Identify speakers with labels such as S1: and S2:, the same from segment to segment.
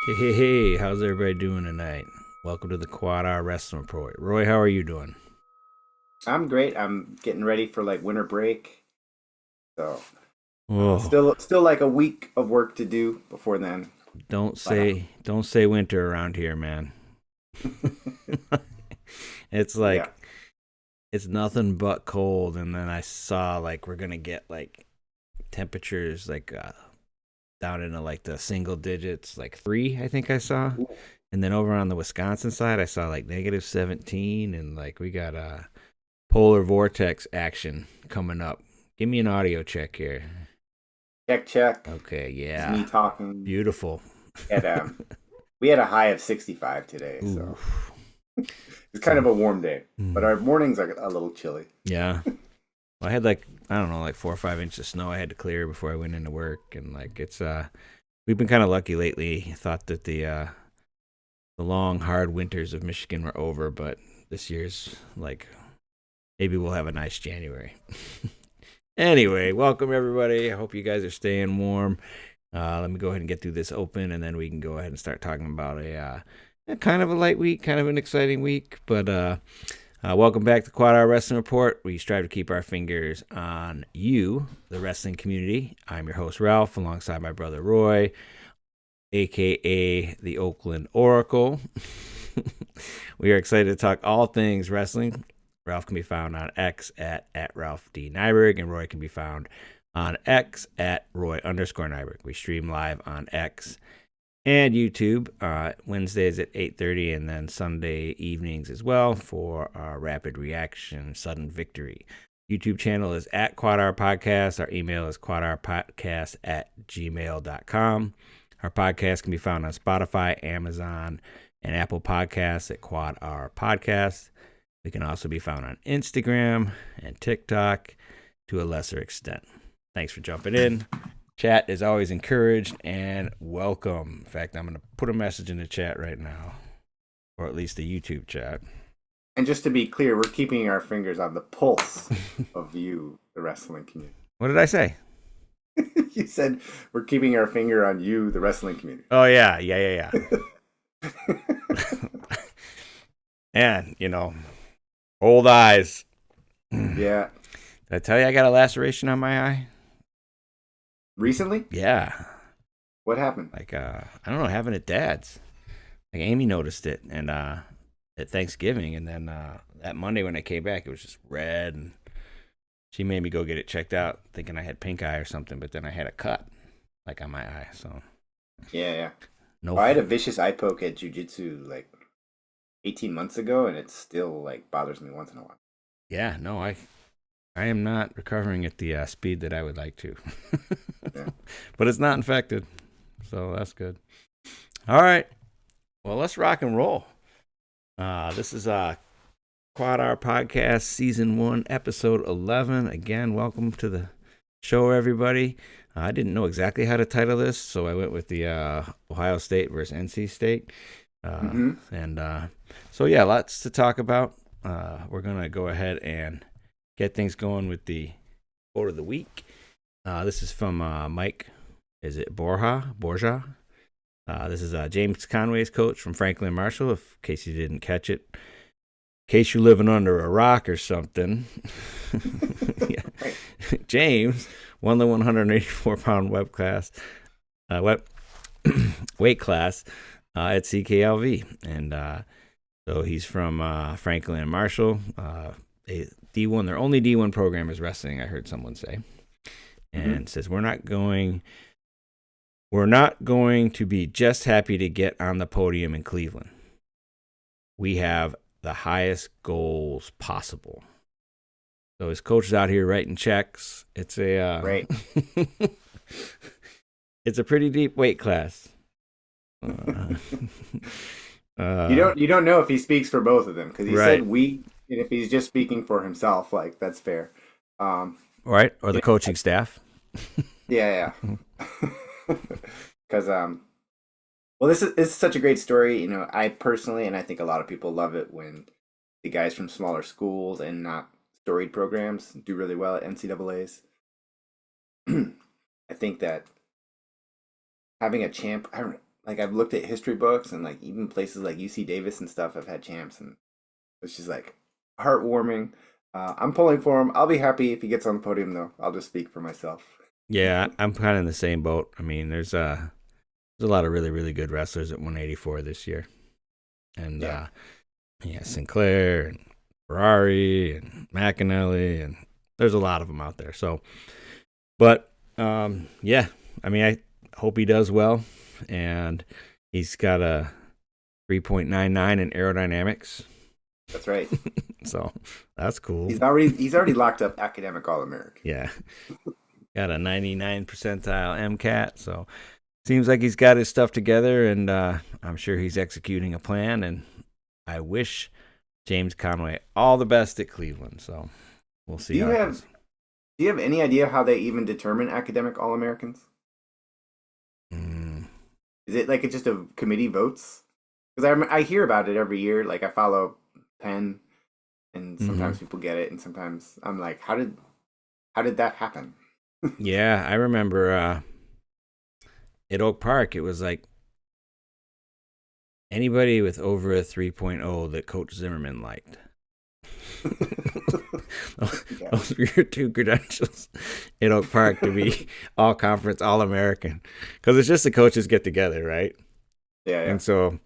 S1: Hey, how's everybody doing tonight? Welcome to the QuadR Wrestling Report. Roy, how are you doing?
S2: I'm great. I'm getting ready for like winter break. So
S1: Oh,
S2: still like a week of work to do before then.
S1: don't
S2: But
S1: say winter around here, man. It's
S2: yeah.
S1: like it's nothing but cold, and then I saw like we're gonna get like temperatures like down into like the single digits, like 3, I think I saw. And then over on the Wisconsin side, I saw like -17, and like we got polar vortex action coming up. Give me an audio check here.
S2: Check check.
S1: Okay,
S2: It's
S1: yeah.
S2: me talking.
S1: Beautiful.
S2: And we had a high of 65 today,
S1: Ooh.
S2: so it's kind
S1: So,
S2: of a warm day. But
S1: mm,
S2: our mornings are a little chilly.
S1: yeah. Well, I had like, I don't know, like 4 or 5 inches of snow I had to clear before I went into work. And like, we've been kind of lucky lately. I thought that the long, hard winters of Michigan were over, but this year's like, maybe we'll have a nice January. Anyway, welcome everybody. I hope you guys are staying warm. Let me go ahead and get through this open, and then we can go ahead and start talking about a kind of a light week, kind of an exciting week. But welcome back to QuadR Wrestling Report. We strive to keep our fingers on you, the wrestling community. I'm your host Ralph, alongside my brother Roy, aka the Oakland Oracle. We are excited to talk all things wrestling. Ralph can be found on X at Ralph D. Nyberg, and Roy can be found on X at Roy_Nyberg. We stream live on X and YouTube Wednesdays at 8:30, and then Sunday evenings as well for our rapid reaction sudden victory. YouTube channel is at QuadR Podcast. Our email is quadrapodcast at gmail.com. Our podcast can be found on Spotify, Amazon, and Apple Podcasts at QuadR Podcast. We can also be found on Instagram and TikTok to a lesser extent. Thanks for jumping in. Chat is always encouraged and welcome. In fact, I'm going to put a message in the chat right now, or at least the YouTube chat.
S2: And just to be clear, we're keeping our fingers on the pulse of you, the wrestling community.
S1: What did I say?
S2: You said we're keeping our finger on you, the wrestling community.
S1: Oh, yeah. And, old eyes. Did
S2: Yeah.
S1: I tell you I got a laceration on my eye?
S2: Recently?
S1: Yeah.
S2: What happened?
S1: Like, I don't know, having it dad's. Like, Amy noticed it, and at Thanksgiving, and then that Monday when I came back, it was just red, and she made me go get it checked out, thinking I had pink eye or something, but then I had a cut, like on my eye, so
S2: Yeah, yeah.
S1: no.
S2: I had a vicious eye poke at jujitsu like 18 months ago, and it still like bothers me once in a while.
S1: Yeah, no, I am not recovering at the speed that I would like to,
S2: Yeah.
S1: but it's not infected, so that's good. All right, well, let's rock and roll. This is QuadR Podcast Season 1, Episode 11. Again, welcome to the show, everybody. I didn't know exactly how to title this, so I went with the Ohio State versus NC State. And so, yeah, lots to talk about. We're going to go ahead and get things going with the quote of the week. This is from Mike. Is it Borja? This is James Conway's coach from Franklin Marshall, in case you didn't catch it. In case you're living under a rock or something. Yeah. James won the 184-pound weight class at CKLV. And so he's from Franklin and Marshall. D1, their only D1 program is wrestling, I heard someone say. And says, we're not going to be just happy to get on the podium in Cleveland. We have the highest goals possible. So his coach is out here writing checks. It's a
S2: Right.
S1: it's a pretty deep weight class.
S2: You don't know if he speaks for both of them because he
S1: Right.
S2: said we, and if he's just speaking for himself, like that's fair.
S1: Right, or the
S2: Yeah.
S1: coaching staff.
S2: Yeah, because well, this is such a great story. You know, I personally, and I think a lot of people love it when the guys from smaller schools and not storied programs do really well at NCAA's. I think that having a champ, like I've looked at history books and like even places like UC Davis and stuff have had champs, and it's just like heartwarming. I'm pulling for him. I'll be happy if he gets on the podium, though. I'll just speak for myself.
S1: Yeah, I'm kind of in the same boat. I mean, there's a lot of really really good wrestlers at 184 this year, and
S2: Yeah,
S1: yeah, Sinclair and Ferrari and McAnally, and there's a lot of them out there. So, but yeah, I mean, I hope he does well, and he's got a 3.99 in aerodynamics,
S2: that's right.
S1: so that's cool.
S2: He's already locked up academic All American.
S1: Yeah, got a 99 percentile MCAT, so seems like he's got his stuff together, and I'm sure he's executing a plan. And I wish James Conway all the best at Cleveland. So we'll see how it goes.
S2: Do you have any idea how they even determine academic All Americans?
S1: Mm,
S2: Is it like it's just a committee votes? Because I hear about it every year. Like I follow Penn, and
S1: hmm
S2: sometimes people get it, and sometimes I'm like, how did that happen?
S1: Yeah, I remember at Oak Park, it was like anybody with over a 3.0 that Coach Zimmerman liked.
S2: Yeah,
S1: Those were your two credentials at Oak Park to be all conference, all American. Because it's just the coaches get together, right?
S2: yeah, yeah.
S1: And so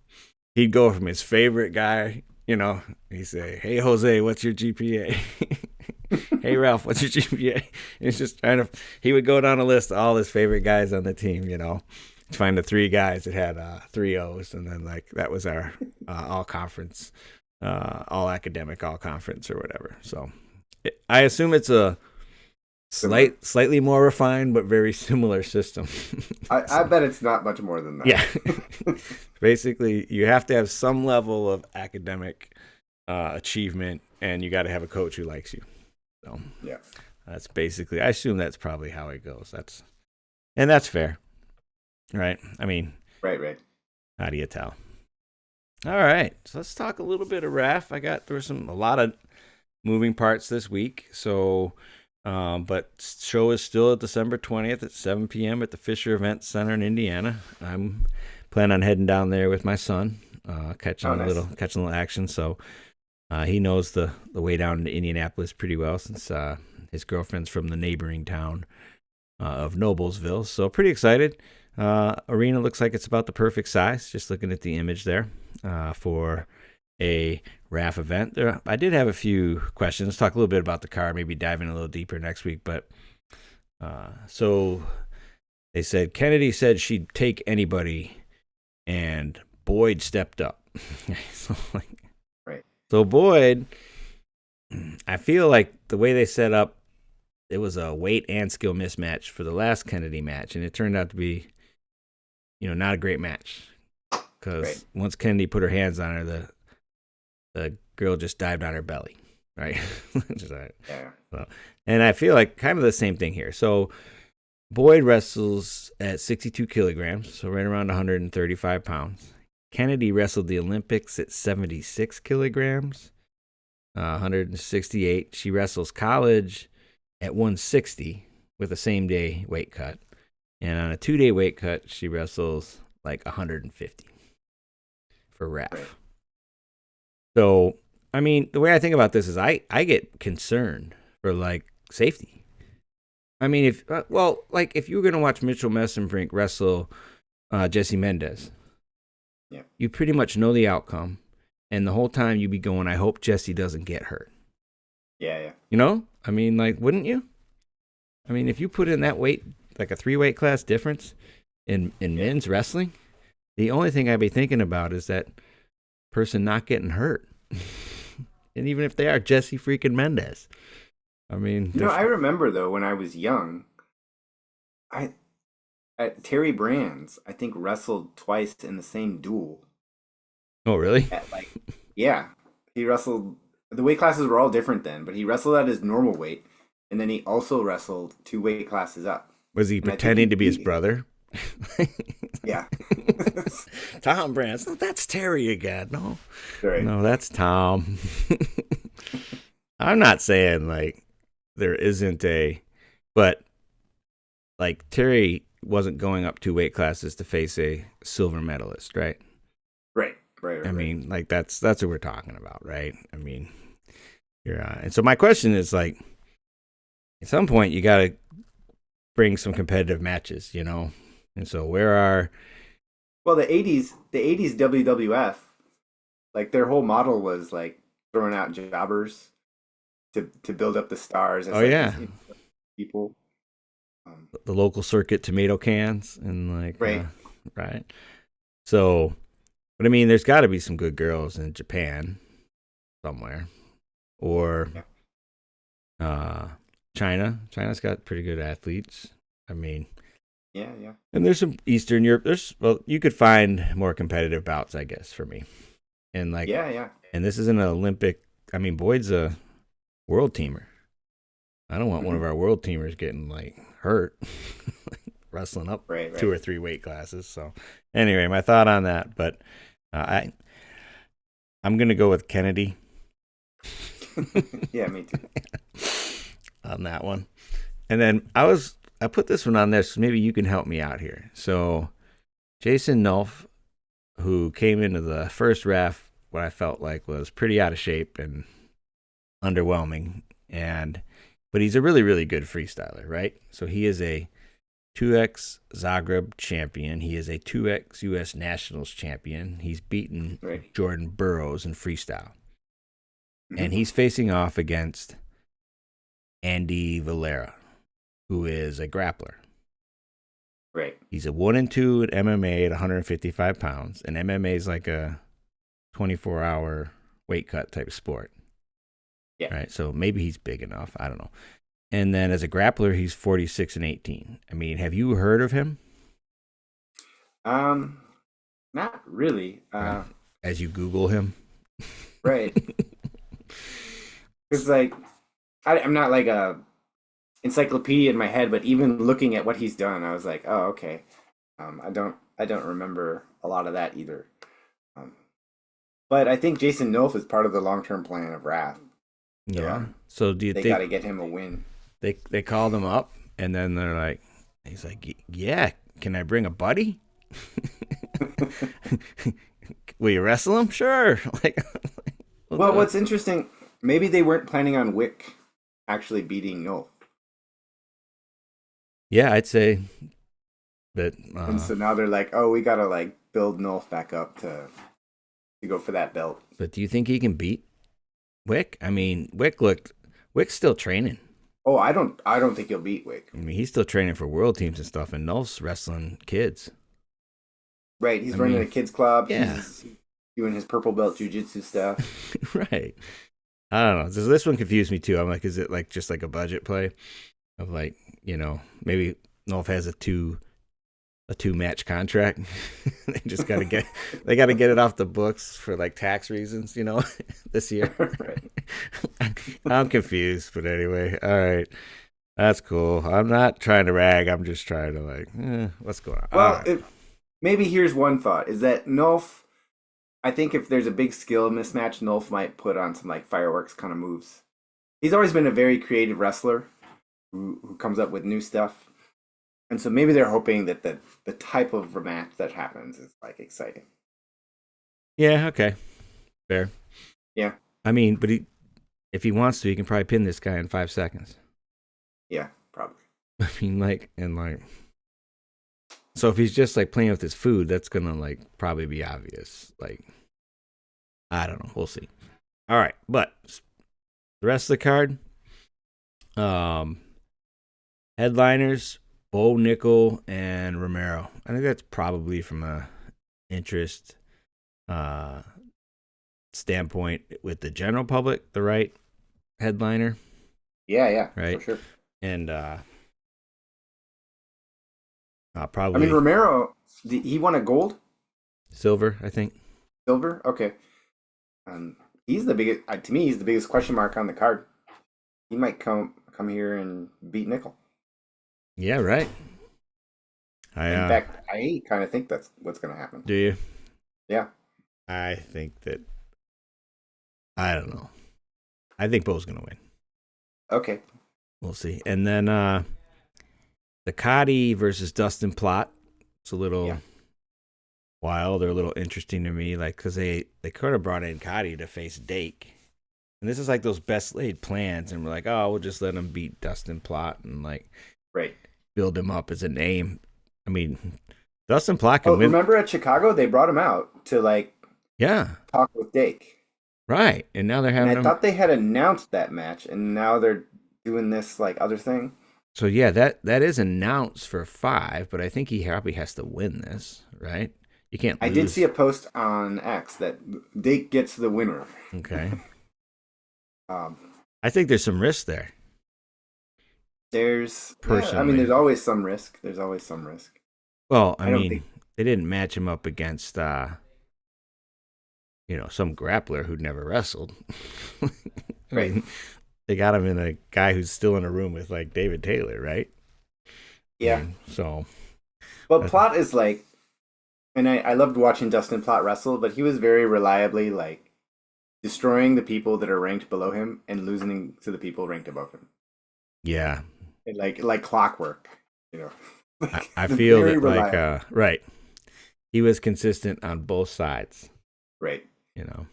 S1: he'd go from his favorite guy, he'd say, "Hey, Jose, what's your GPA?" "Hey, Ralph, what's your GPA?" It's just he would go down a list of all his favorite guys on the team, to find the three guys that had three O's. And then, like, that was our all conference, all academic, all conference or whatever. So I assume it's a
S2: Similar.
S1: slightly more refined, but very similar system.
S2: I bet it's not much more than that.
S1: Yeah. Basically, you have to have some level of academic achievement, and you got to have a coach who likes you. So
S2: Yeah.
S1: that's basically, I assume that's probably how it goes. That's fair, right? I mean,
S2: Right, right.
S1: how do you tell? All right, so let's talk a little bit of RAF. There was a lot of moving parts this week. So, but show is still at December 20th at 7 p.m. at the Fisher Event Center in Indiana. I'm planning on heading down there with my son, catching
S2: Oh,
S1: a
S2: nice.
S1: little action. So he knows the way down to Indianapolis pretty well, since his girlfriend's from the neighboring town of Noblesville. So pretty excited. Arena looks like it's about the perfect size, just looking at the image there, for a RAF event. I did have a few questions. Let's talk a little bit about the car, maybe dive in a little deeper next week. But so they said Kennedy said she'd take anybody, and Boyd stepped up. so,
S2: Right.
S1: so Boyd, I feel like the way they set up, it was a weight and skill mismatch for the last Kennedy match, and it turned out to be, not a great match, because
S2: Right.
S1: once Kennedy put her hands on her, the girl just dived on her belly, right? Just like,
S2: Yeah.
S1: so, and I feel like kind of the same thing here. So Boyd wrestles at 62 kilograms, so right around 135 pounds. Kennedy wrestled the Olympics at 76 kilograms, 168. She wrestles college at 160 with a same-day weight cut. And on a 2-day weight cut, she wrestles like 150 for RAF.
S2: Right.
S1: So, I mean, the way I think about this is I get concerned for, like, safety. I mean, if you were going to watch Mitchell Messenbrink wrestle Jesse Mendez,
S2: Yeah.
S1: you pretty much know the outcome. And the whole time you'd be going, I hope Jesse doesn't get hurt.
S2: Yeah. Yeah.
S1: I mean, like, wouldn't you? I mean, if you put in that weight, like a 3-weight class difference in men's wrestling, the only thing I'd be thinking about is that person not getting hurt. And even if they are Jesse freaking Mendez. I mean,
S2: I remember though when I was young, I Terry Brands, I think wrestled twice in the same duel.
S1: Oh, really?
S2: At yeah, he wrestled. The weight classes were all different then, but he wrestled at his normal weight, and then he also wrestled 2 weight classes up.
S1: Was he pretending to be his brother?
S2: Yeah.
S1: Tom Brands. No, that's Terry again. No,
S2: Right.
S1: no, that's Tom. I'm not saying like there isn't but like Terry wasn't going up 2 weight classes to face a silver medalist, right?
S2: Right.
S1: I mean, like that's what we're talking about, right? I mean, you're and so my question is like, at some point you got to bring some competitive matches, you know. And so where are
S2: Well, the '80s WWF, like their whole model was like throwing out jobbers to build up the stars
S1: oh
S2: as like
S1: yeah,
S2: these people. Um,
S1: the local circuit tomato cans and like
S2: right.
S1: right. So, but I mean, there's got to be some good girls in Japan somewhere, or
S2: Yeah.
S1: uh, China. China's got pretty good athletes. I mean,
S2: Yeah.
S1: and there's some Eastern Europe. There's well, you could find more competitive bouts, I guess, for me. And like,
S2: Yeah.
S1: and this is an Olympic. I mean, Boyd's a world teamer. I don't want one
S2: Hmm.
S1: of our world teamers getting like hurt, wrestling up
S2: Right.
S1: 2 or 3 weight classes. So, anyway, my thought on that. But I'm gonna go with Kennedy
S2: Yeah, me too.
S1: on that one. And then I put this one on there, so maybe you can help me out here. So Jason Nolf, who came into the first RAF, what I felt like was pretty out of shape and underwhelming, but he's a really, really good freestyler, right? So he is a 2x Zagreb champion. He is a 2x U.S. Nationals champion. He's beaten
S2: Right.
S1: Jordan Burroughs in freestyle.
S2: Hmm.
S1: And he's facing off against Andy Valera, who is a grappler.
S2: Right.
S1: He's a 1-2 at MMA at 155 pounds. And MMA is like a 24-hour weight cut type of sport.
S2: Yeah.
S1: Right. So maybe he's big enough. I don't know. And then as a grappler, he's 46-18. I mean, have you heard of him?
S2: Not really.
S1: As you Google him?
S2: Right. Because like, I'm not like a encyclopedia in my head, but even looking at what he's done, I was like, oh, okay. I don't remember a lot of that either. Um, but I think Jason Nolf is part of the long term plan of Wrath. So,
S1: Yeah. So do you
S2: they
S1: think
S2: got to get him a win.
S1: they called him up and then they're like, he's like, yeah, can I bring a buddy? Will you wrestle him? Sure. Like,
S2: Well, what's interesting, maybe they weren't planning on Wick actually beating Nolf.
S1: yeah, I'd say that.
S2: And so now they're like, oh, we got to like build Nolf back up to go for that belt.
S1: But do you think he can beat Wick? I mean, Wick's still training.
S2: Oh, I don't think he'll beat Wick.
S1: I mean, he's still training for world teams and stuff, and Nolf's wrestling kids.
S2: Right, he's running a kids club.
S1: Yeah.
S2: He's doing his purple belt jujitsu stuff.
S1: Right. I don't know. This one confused me too. I'm like, is it like just like a budget play of like, maybe Nolf has a two match contract. They just got to get it off the books for like tax reasons, this year.
S2: Right.
S1: I'm confused, but anyway, all right. That's cool. I'm not trying to rag. I'm just trying to like, what's going on?
S2: Well,
S1: Right.
S2: maybe here's one thought: is that Nolf? I think if there's a big skill mismatch, Nolf might put on some like fireworks kind of moves. He's always been a very creative wrestler who comes up with new stuff, and so maybe they're hoping that the type of rematch that happens is like exciting.
S1: Yeah. Okay. Fair.
S2: Yeah.
S1: I mean, but if he wants to, he can probably pin this guy in 5 seconds.
S2: Yeah, probably.
S1: I mean, so if he's just like playing with his food, that's gonna like probably be obvious. Like, I don't know. We'll see. All right, but the rest of the card, headliners: Bo Nickel and Romero. I think that's probably from a interest standpoint with the general public, the right headliner.
S2: Yeah,
S1: right,
S2: for sure.
S1: And
S2: I
S1: probably
S2: mean, Romero, he won a gold,
S1: silver, I think.
S2: silver. Okay, he's the biggest. To me, he's the biggest question mark on the card. He might come here and beat Nickel.
S1: Yeah, right.
S2: In fact, I kind of think that's what's going to happen.
S1: Do you?
S2: Yeah.
S1: I think that. I don't know. I think Bo's going to win.
S2: Okay.
S1: We'll see. And then the Cotty versus Dustin plot. It's a little
S2: Yeah.
S1: wild or a little interesting to me, like because they could have brought in Cotty to face Dake, and this is like those best laid plans, and we're like, oh, we'll just let him beat Dustin plot and like
S2: Right.
S1: build him up as a name. I mean, Dustin plot
S2: Oh,
S1: can win.
S2: remember at Chicago they brought him out to like
S1: Yeah,
S2: talk with Dake,
S1: right. And now they're
S2: and
S1: having
S2: I
S1: him.
S2: thought they had announced that match, and now they're doing this like other thing.
S1: So yeah, that is announced for 5, but I think he probably has to win this, right? You can't
S2: I
S1: lose.
S2: did see a post on X that Dake gets the winner.
S1: Okay.
S2: Um,
S1: I think there's some risk there.
S2: there's, I
S1: Personally.
S2: mean, there's always some risk. There's always some risk.
S1: Well, I
S2: I don't
S1: mean,
S2: think-
S1: they didn't match him up against some grappler who'd never wrestled. I
S2: Right.
S1: mean, they got him in a guy who's still in a room with like David Taylor, right?
S2: Yeah.
S1: So,
S2: But Plot is like, and I loved watching Dustin Plot wrestle, but he was very reliably like destroying the people that are ranked below him and losing to the people ranked above him.
S1: yeah,
S2: Like clockwork, you know.
S1: I feel
S2: Very
S1: that
S2: reliable.
S1: like right, he was consistent on both sides.
S2: Right.
S1: You know,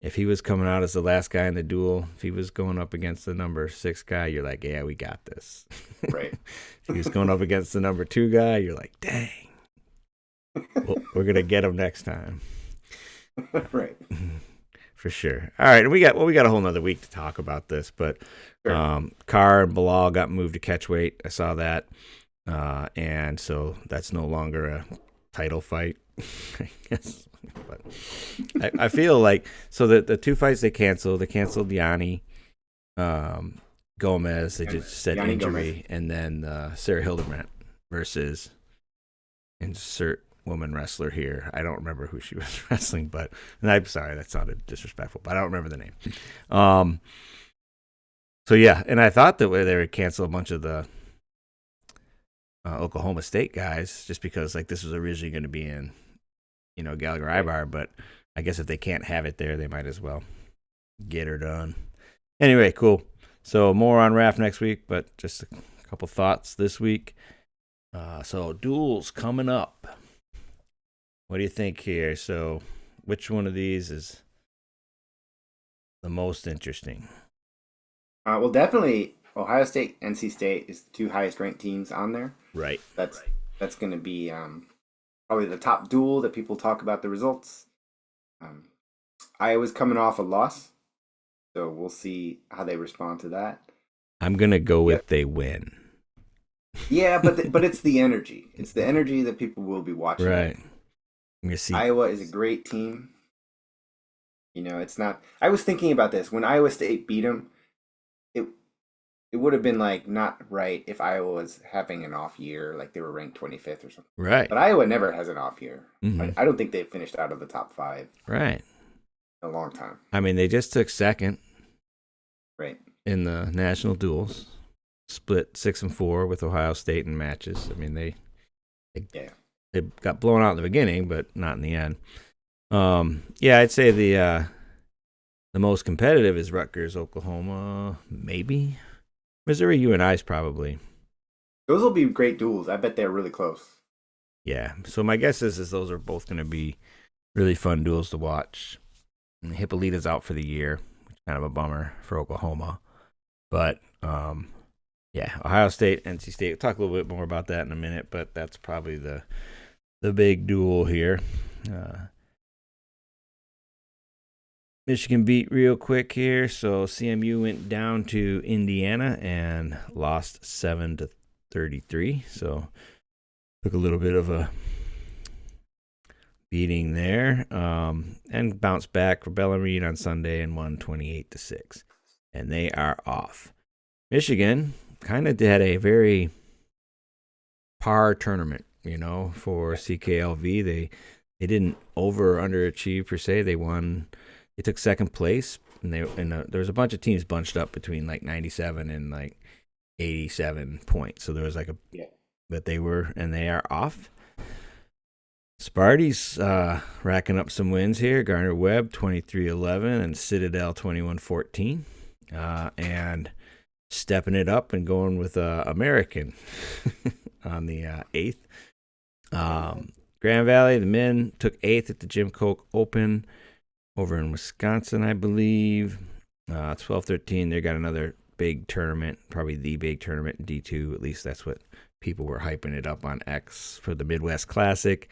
S1: if he was coming out as the last guy in the duel, if he was going up against the number 6 guy, you're like, yeah, we got this.
S2: Right.
S1: If he was going up against the number 2 guy, you're like, dang, we're gonna get him next time.
S2: Right.
S1: For sure. All right, and we got a whole nother week to talk about this, but
S2: Sure.
S1: Carr and Bilal got moved to catchweight. I saw that, and so that's no longer a title fight. I guess, but I feel like so the 2 fights they canceled Yanni, Gomez. They just said
S2: Yanni
S1: injury,
S2: Gomez.
S1: and then Sarah Hildebrandt versus insert woman wrestler here. I don't remember who she was wrestling, but and I'm sorry that sounded disrespectful, but I don't remember the name. So yeah, and I thought that they would cancel a bunch of the Oklahoma State guys just because like this was originally going to be in, Gallagher Ibar, but I guess if they can't have it there, they might as well get her done. Anyway, cool. So more on RAF next week, but just a couple thoughts this week. So duels coming up. What do you think here? So which one of these is the most interesting?
S2: Well, definitely Ohio State, NC State is the 2 highest ranked teams on there.
S1: Right.
S2: That's going to be probably the top duel that people talk about the results. Iowa's coming off a loss, so we'll see how they respond to that.
S1: I'm gonna go with they win.
S2: Yeah, but it's the energy. It's the energy that people will be watching.
S1: Right. I'm gonna see.
S2: Iowa is a great team. It's not. I was thinking about this when Iowa State beat them. It would have been like not right if Iowa was having an off year, like they were ranked 25th or something.
S1: Right.
S2: But Iowa never has an off year.
S1: Mhm.
S2: I don't think they've finished out of the top 5
S1: Right.
S2: in a long time.
S1: I mean, they just took second
S2: Right.
S1: in the national duels, split 6-4 with Ohio State in matches. I mean, they got blown out in the beginning, but not in the end. Yeah, I'd say the most competitive is Rutgers, Oklahoma, maybe Missouri. UNI's probably.
S2: Those will be great duels. I bet they're really close.
S1: Yeah. So my guess is those are both going to be really fun duels to watch. And Hippolyta's out for the year, which is kind of a bummer for Oklahoma. But yeah, Ohio State, NC State. We'll talk a little bit more about that in a minute, but that's probably the big duel here. Michigan beat real quick here. So CMU went down to Indiana and lost 7-33. So took a little bit of a beating there, and bounced back for Bellarmine on Sunday and won 28-6. And they are off. Michigan kind of had a very par tournament, for CKLV. They didn't over or underachieve per se. They won. They took second place, and there was a bunch of teams bunched up between like 97 and like 87 points. So there was like but they are off. Sparty's racking up some wins here. Garner Webb 23-11 and Citadel 21-14. And stepping it up and going with American on the 8th. Grand Valley, the men took 8th at the Jim Koch Open over in Wisconsin, I believe. 12-13, they got another big tournament, probably the big tournament in D2. At least that's what people were hyping it up on X for the Midwest Classic.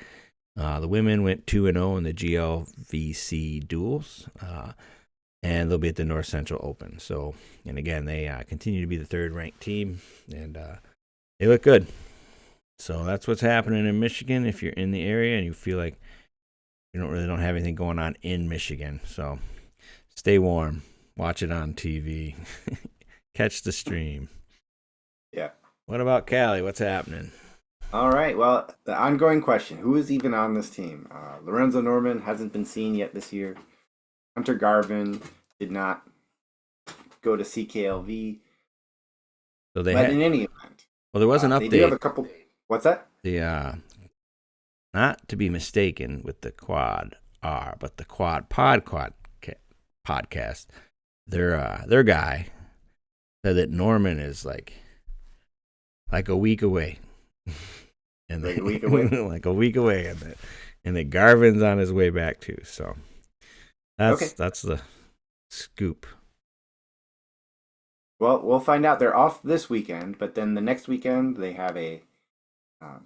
S1: The women went 2-0 in the GLVC duels, and they'll be at the North Central Open. So, and again, they continue to be the third-ranked team, and they look good. So that's what's happening in Michigan. If you're in the area and you feel like you don't have anything going on in Michigan, so stay warm, watch it on TV, catch the stream.
S2: Yeah.
S1: What about Cali? What's happening?
S2: All right. Well, the ongoing question: who is even on this team? Lorenzo Norman hasn't been seen yet this year. Hunter Garvin did not go to CKLV.
S1: So
S2: but in any event,
S1: well, there was an update.
S2: They do have a couple. What's that?
S1: The not to be mistaken with the QuadR, but the QuadPod podcast. Their guy said that Norman is like a week away. And
S2: like a week away?
S1: Like a week away, and that Garvin's on his way back too. So that's the scoop.
S2: Well, we'll find out. They're off this weekend, but then the next weekend they have a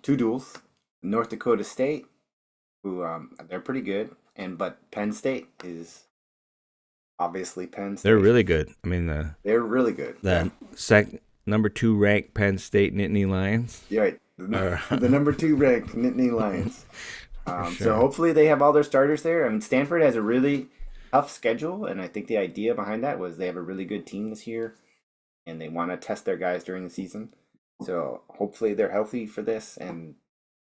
S2: 2 duels. North Dakota State, who they're pretty good, but Penn State is obviously Penn State.
S1: They're really good. I mean,
S2: they're really good.
S1: The number 2 ranked Penn State Nittany Lions.
S2: Yeah, right. The number 2 ranked Nittany Lions.
S1: Sure.
S2: So hopefully they have all their starters there. I mean, Stanford has a really tough schedule, and I think the idea behind that was they have a really good team this year, and they want to test their guys during the season. So hopefully they're healthy for this, and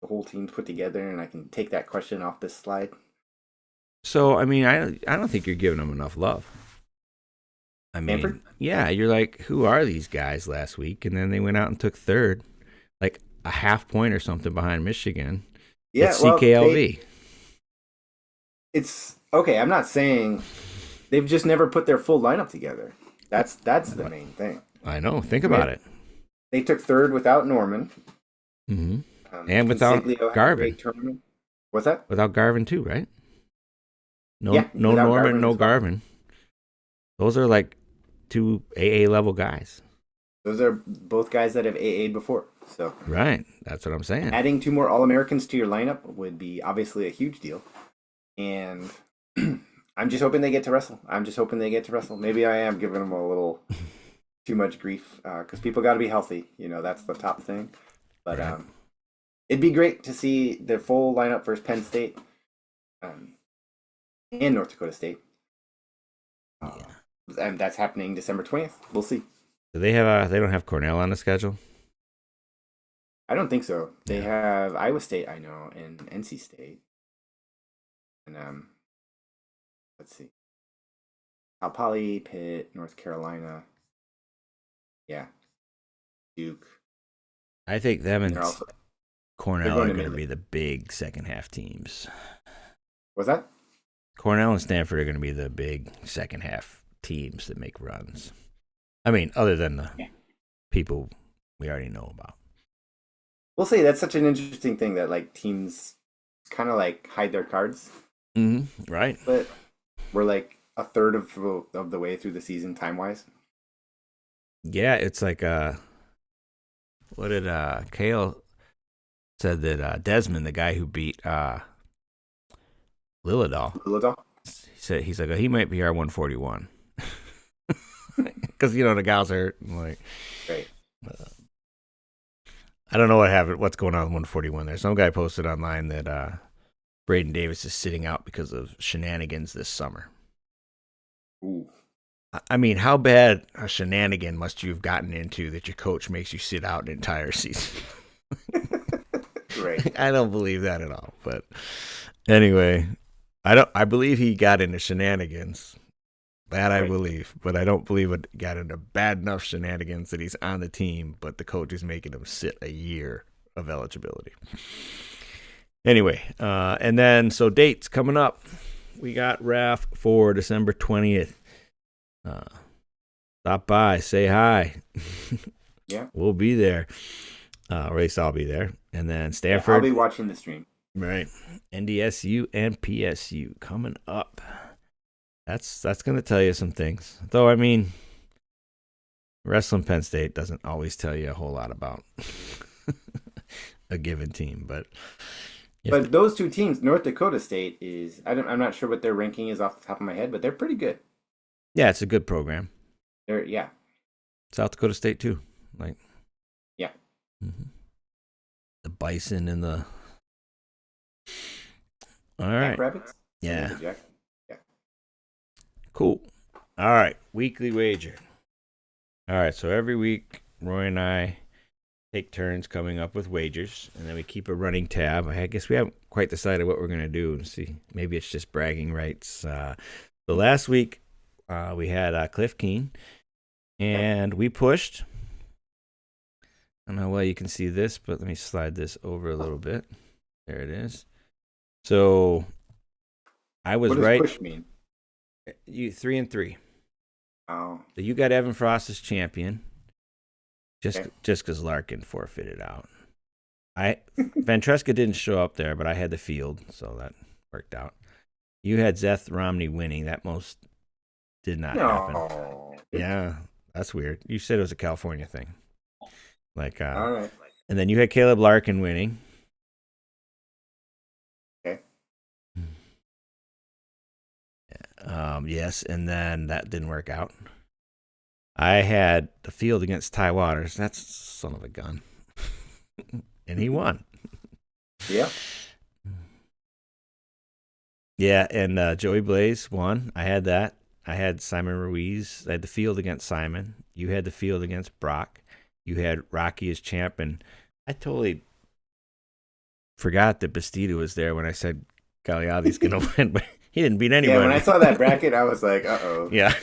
S2: the whole team's put together, and I can take that question off this slide.
S1: So, I mean, I don't think you're giving them enough love. I mean,
S2: Stanford?
S1: Yeah, you're like, who are these guys last week? And then they went out and took third, like a half point or something behind Michigan.
S2: Yeah,
S1: at CKLV.
S2: It's okay. I'm not saying they've just never put their full lineup together. That's the main thing.
S1: I know. Think about it.
S2: They took third without Norman.
S1: Mm-hmm. And without Garvin.
S2: What's that?
S1: Without Garvin too, right? No Norman,
S2: Garvin,
S1: no Garvin. Those are like 2 AA level guys.
S2: Those are both guys that have AA'd before. So
S1: right, that's what I'm saying.
S2: Adding 2 more All-Americans to your lineup would be obviously a huge deal. And I'm just hoping they get to wrestle. Maybe I am giving them a little too much grief because people got to be healthy. That's the top thing. But
S1: right.
S2: It'd be great to see the full lineup versus Penn State and North Dakota State. And that's happening December 20th. We'll see.
S1: Do they have they don't have Cornell on the schedule?
S2: I don't think so. They have Iowa State, I know, and NC State. And let's see. Cal Poly, Pitt, North Carolina. Yeah. Duke.
S1: I think them and Cornell are going to
S2: Midland.
S1: be the big second half teams.
S2: What's that?
S1: Cornell and Stanford are going to be the big second half teams that make runs. I mean, other than the people we already know about.
S2: We'll see. That's such an interesting thing that like teams kind of like hide their cards.
S1: Mm-hmm. Right.
S2: But we're like a third of the way through the season time wise.
S1: Yeah, it's like what did Kale said that Desmond, the guy who beat Lillidahl, he's like, he might be our 141 because the gals are hurt. Like,
S2: right.
S1: I don't know what's going on with 141 there. Some guy posted online that Braden Davis is sitting out because of shenanigans this summer.
S2: Ooh.
S1: I mean, how bad a shenanigan must you have gotten into that your coach makes you sit out an entire season?
S2: Right.
S1: I don't believe that at all. But anyway, I believe he got into shenanigans. That I believe, but I don't believe it got into bad enough shenanigans that he's on the team, but the coach is making him sit a year of eligibility. Anyway, and then, so dates coming up. We got RAF for December 20th. Stop by, say hi.
S2: Yeah.
S1: We'll be there. Or at least I'll be there. And then
S2: Yeah, I'll
S1: Stanford.
S2: be watching the stream.
S1: Right. NDSU and PSU coming up. That's going to tell you some things. Though, I mean, wrestling Penn State doesn't always tell you a whole lot about a given team. But
S2: those two teams, North Dakota State is, I'm not sure what their ranking is off the top of my head, but they're pretty good.
S1: yeah, it's a good program.
S2: Yeah.
S1: South Dakota State, too.
S2: Yeah.
S1: Mm-hmm. The Bison and the... All right.
S2: Rabbits?
S1: Yeah.
S2: Yeah.
S1: Cool. All right. Weekly wager. All right. So every week, Roy and I take turns coming up with wagers, and then we keep a running tab. I guess we haven't quite decided what we're going to do. See, maybe it's just bragging rights. So last week, we had Cliff Keen, and we pushed. I don't know why you can see this, but let me slide this over a little bit. There it is. So I was right.
S2: What does push mean?
S1: You 3-3.
S2: Oh.
S1: So you got Evan Frost as champion, just because Larkin forfeited out. Ventresca didn't show up there, but I had the field, so that worked out. You had Seth Romney winning. That most did not happen. Yeah, that's weird. You said it was a California thing. All right. And then you had Caleb Larkin winning.
S2: Okay.
S1: Yes, and then that didn't work out. I had the field against Ty Waters. That's son of a gun. And he won.
S2: Yeah.
S1: Yeah, and Joey Blaze won. I had that. I had Simon Ruiz. I had the field against Simon. You had the field against Brock. You had Rocky as champ, and I totally forgot that Bastida was there when I said Galeotti's going to win, but he didn't beat anybody.
S2: Yeah, when I saw that bracket, I was like, uh-oh.
S1: Yeah,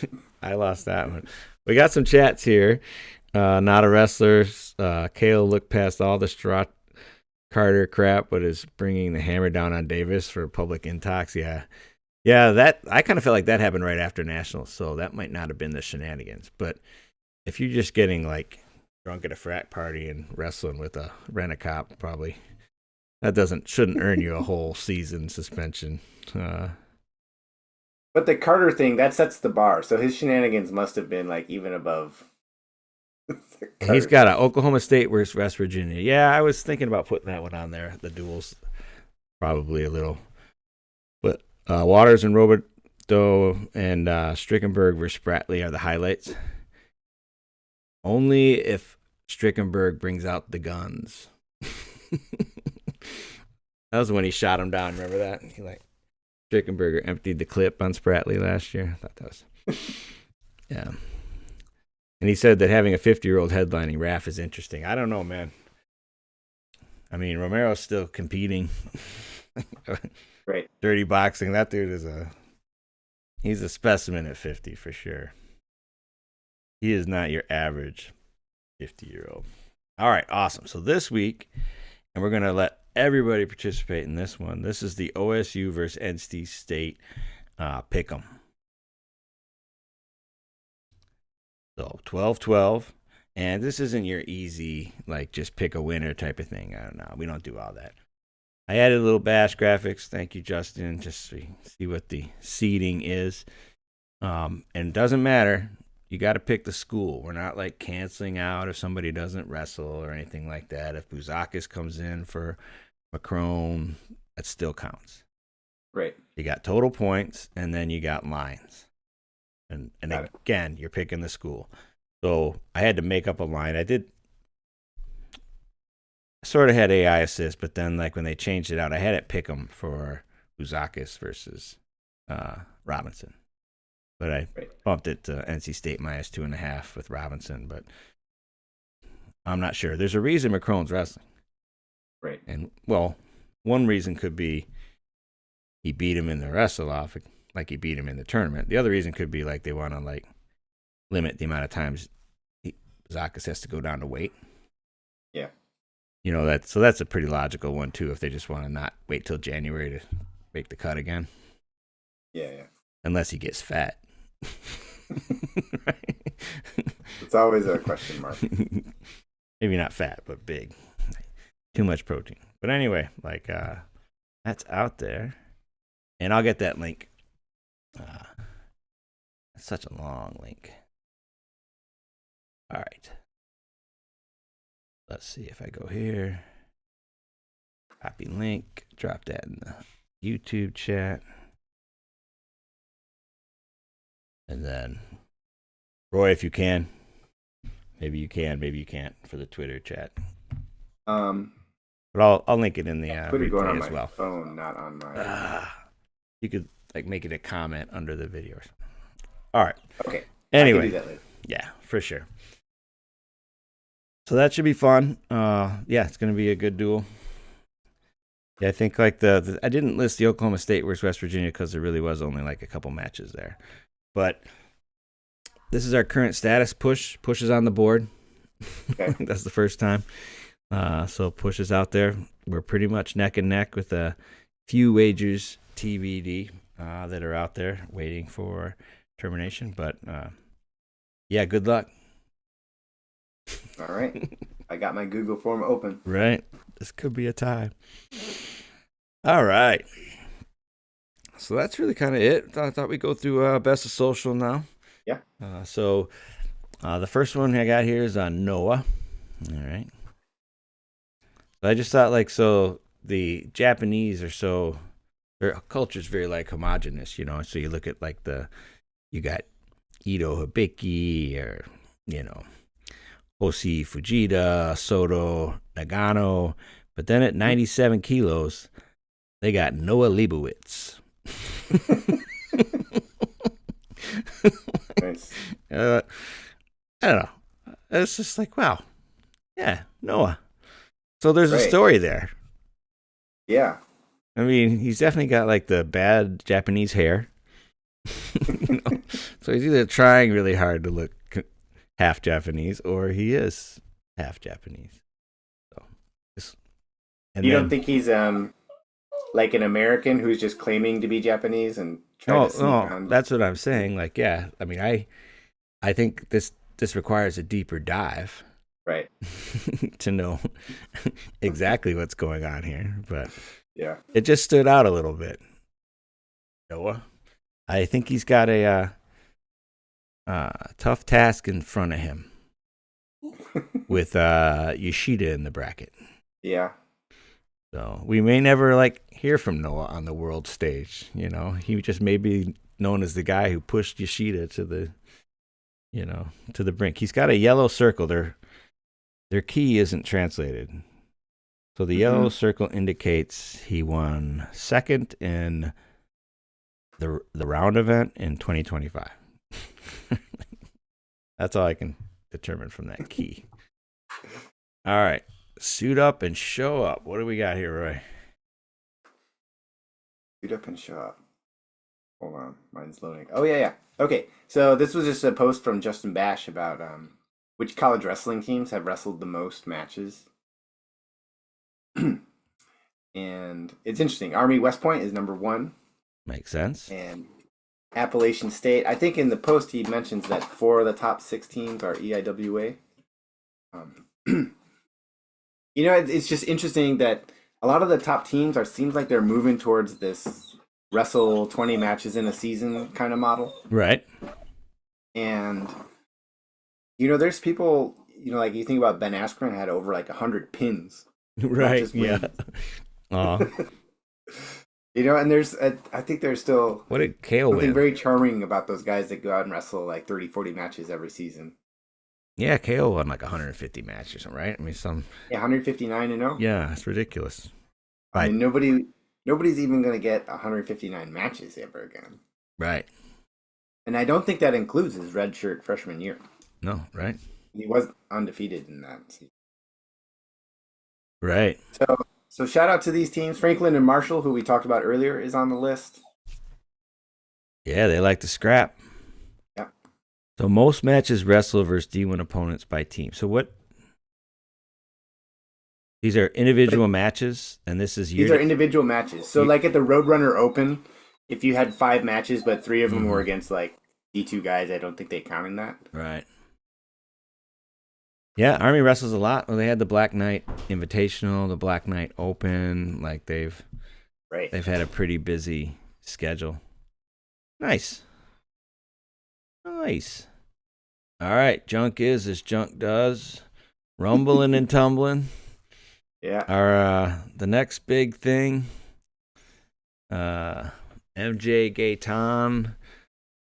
S1: I lost that one. We got some chats here. Not a wrestler. Kale looked past all the Strut Carter crap, but is bringing the hammer down on Davis for public intox. Yeah, that I kind of felt like that happened right after Nationals, so that might not have been the shenanigans. But if you're just getting drunk at a frat party and wrestling with a rent-a-cop, probably that shouldn't earn you a whole season suspension.
S2: But the Carter thing, that sets the bar. So his shenanigans must have been even above.
S1: He's got an Oklahoma State versus West Virginia. Yeah, I was thinking about putting that one on there. The duels, probably a little. But Waters and Roberto and Strickenberg versus Spratley are the highlights. Only if Strickenberg brings out the guns. That was when he shot him down. Remember that? Strickenberger emptied the clip on Spratley last year. I thought that was... Yeah. And he said that having a 50-year-old headlining RAF is interesting. I don't know, man. I mean, Romero's still competing.
S2: Right.
S1: Dirty boxing. That dude he's a specimen at 50 for sure. He is not your average 50-year-old. All right, awesome. So this week, and we're going to let everybody participate in this one. This is the OSU versus NC State pick'em. So 12-12. And this isn't your easy, just pick a winner type of thing. I don't know. We don't do all that. I added a little bash graphics. Thank you, Justin. Just so you see what the seeding is. And it doesn't matter. You got to pick the school. We're not canceling out if somebody doesn't wrestle or anything like that. If Bouzakis comes in for Macron, that still counts.
S2: Right.
S1: You got total points, and then you got lines. And again, you're picking the school. So I had to make up a line. I sort of had AI assist, but then when they changed it out, I had it pick them for Bouzakis versus Robinson. But I bumped it to NC State -2.5 with Robinson, but I'm not sure. There's a reason Macron's wrestling.
S2: Right.
S1: And, one reason could be he beat him in the wrestle-off, like he beat him in the tournament. The other reason could be they want to, limit the amount of times Bouzakis has to go down to weight.
S2: Yeah.
S1: So that's a pretty logical one, too, if they just want to not wait till January to make the cut again.
S2: Yeah.
S1: Unless he gets fat. Right?
S2: It's always a question mark.
S1: Maybe not fat, but big. Too much protein. But anyway, like that's out there. And I'll get that link. It's such a long link. All right. Let's see if I go here. Copy link. Drop that in the YouTube chat. And then, Roy, if you can. Maybe you can, maybe you can't for the Twitter chat. But I'll link it in the
S2: Twitter going on
S1: as
S2: my
S1: well.
S2: phone, not on my.
S1: You could like make it a comment under the video. Or something. All right.
S2: Okay.
S1: Anyway,
S2: I can do that later.
S1: Yeah, for sure. So that should be fun. Yeah, it's gonna be a good duel. Yeah, I think like the I didn't list the Oklahoma State versus West Virginia because there really was only like a couple matches there, but this is our current status. Push is on the board. Okay. That's the first time. So Push is out there. We're pretty much neck and neck with a few wagers TBD that are out there waiting for termination. But yeah, good luck.
S2: All right. I got my Google form open.
S1: Right. This could be a tie. All right. So that's really kind of it. I thought we'd go through Best of Social now.
S2: Yeah.
S1: So the first one I got here is on Noah. All right. So I just thought so the Japanese are so, their culture is very like homogenous, you know. So you look at like you got Ito Hibiki or, you know, Hoshi Fujita, Soto, Nagano. But then at 97 kilos, they got Noah Leibowitz.
S2: Nice.
S1: I don't know. It's just like, wow. Yeah, Noah. So there's a story there.
S2: Yeah.
S1: I mean, he's definitely got like the bad Japanese hair. You know? So he's either trying really hard to look half Japanese or he is half Japanese. So,
S2: you don't think he's like an American who's just claiming to be Japanese and trying to sneak around?
S1: That's what I'm saying. Like, yeah, I mean, I think this requires a deeper dive.
S2: Right.
S1: To know exactly what's going on here. But
S2: yeah,
S1: it just stood out a little bit. Noah. I think he's got a tough task in front of him with Yoshida in the bracket.
S2: Yeah.
S1: So we may never like hear from Noah on the world stage. You know, he just may be known as the guy who pushed Yoshida to the, you know, to the brink. He's got a yellow circle. Their key isn't translated. So the yellow circle indicates he won second in the round event in 2025. That's all I can determine from that key. All right. Suit up and show up. What do we got here, Roy?
S2: Suit up and show up. Hold on. Mine's loading. Oh, yeah. Okay. So this was just a post from Justin Bash about which college wrestling teams have wrestled the most matches. And it's interesting. Army West Point is number 1.
S1: Makes sense.
S2: And Appalachian State. I think in the post he mentions that 4 of the top 6 teams are EIWA. You know, it's just interesting that a lot of the top teams seems like they're moving towards this wrestle 20 matches in a season kind of model.
S1: Right.
S2: And, you know, there's people, you know, like you think about Ben Askren had over like 100 pins.
S1: Right. Yeah.
S2: You know, and I think there's still
S1: what did Kale
S2: something
S1: win?
S2: very charming about those guys that go out and wrestle like 30, 40 matches every season.
S1: Yeah, KO won like 150 matches or something, right? I mean,
S2: 159-0.
S1: Yeah, it's ridiculous.
S2: I mean, nobody's even going to get 159 matches ever again.
S1: Right. And
S2: I don't think that includes his redshirt freshman year.
S1: No, right?
S2: He was undefeated in that season.
S1: Right.
S2: So shout out to these teams. Franklin and Marshall, who we talked about earlier, is on the list.
S1: Yeah, they like to scrap.
S2: Yeah.
S1: So most matches wrestle versus D1 opponents by team. So what? These are individual matches, and this is
S2: these are individual matches. So like at the Roadrunner Open, if you had 5 matches, but 3 of them were against like D2 guys, I don't think they count in that.
S1: Right. Yeah, Army wrestles a lot. Well, they had the Black Knight Invitational, the Black Knight Open. Like
S2: Right.
S1: they've had a pretty busy schedule. Nice. Nice. All right, junk is as junk does. Rumbling and tumbling.
S2: Yeah.
S1: Our the next big thing. MJ Gaetan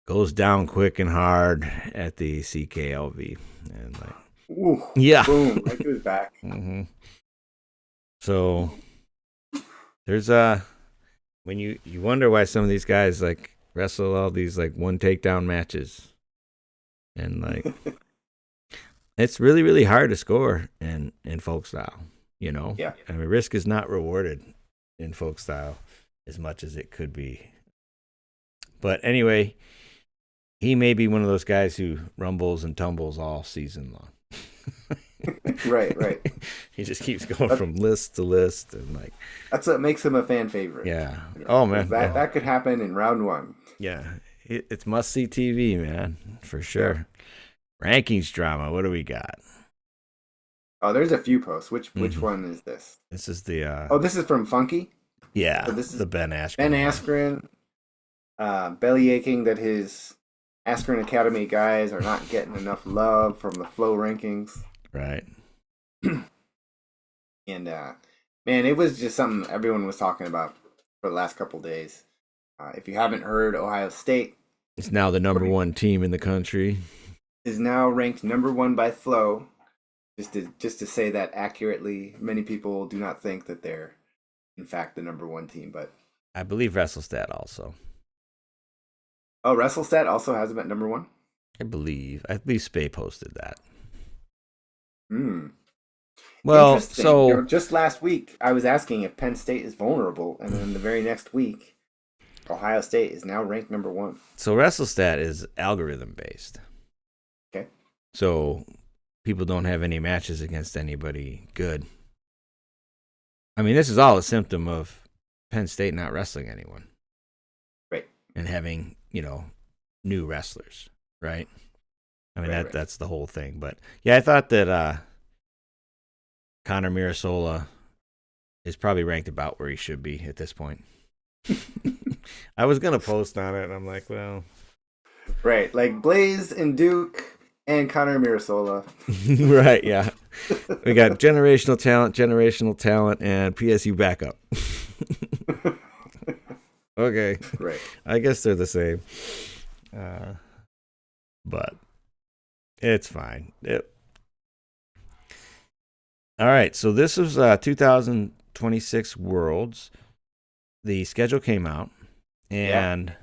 S1: goes down quick and hard at the CKLV, and like,
S2: Ooh,
S1: yeah,
S2: boom, right to his back.
S1: Mm-hmm. So there's when you wonder why some of these guys like wrestle all these like one takedown matches, and like it's really really hard to score in folk style. You know,
S2: Yeah.
S1: I mean, risk is not rewarded in folk style as much as it could be. But anyway, he may be one of those guys who rumbles and tumbles all season long.
S2: Right.
S1: He just keeps going from list to list, and like
S2: that's what makes him a fan favorite.
S1: Yeah.
S2: You know,
S1: Oh man,
S2: that could happen in round 1.
S1: Yeah, it's must see TV, man, for sure. Yeah. Rankings drama. What do we got?
S2: Oh, there's a few posts. Which one is this?
S1: This is the.
S2: Oh, this is from Funky.
S1: Yeah.
S2: So this is
S1: the Ben Askren.
S2: Ben Askren, belly aching that his Askren Academy guys are not getting enough love from the Flow rankings.
S1: Right.
S2: And man, it was just something everyone was talking about for the last couple days. If you haven't heard, Ohio State
S1: is now the number 1 team in the country.
S2: Is now ranked number 1 by Flow. Just to say that accurately, many people do not think that they're in fact the number 1 team, but
S1: I believe WrestleStat also.
S2: Oh, WrestleStat also has them at number 1?
S1: I believe. At least Spay posted that.
S2: Well,
S1: so
S2: just last week I was asking if Penn State is vulnerable, and then the very next week Ohio State is now ranked number 1.
S1: So WrestleStat is algorithm based.
S2: Okay.
S1: So people don't have any matches against anybody good. I mean, this is all a symptom of Penn State not wrestling anyone.
S2: Right.
S1: And having, new wrestlers, right? I mean,
S2: right.
S1: That's the whole thing. But yeah, I thought that Connor Mirasola is probably ranked about where he should be at this point. I was going to post on it, and I'm like, well.
S2: Right, like Blaze and Duke and Connor Mirasola.
S1: Right, yeah. We got generational talent, and PSU backup. Okay.
S2: Right.
S1: I guess they're the same. But it's fine. All right, so this was 2026 Worlds. The schedule came out, and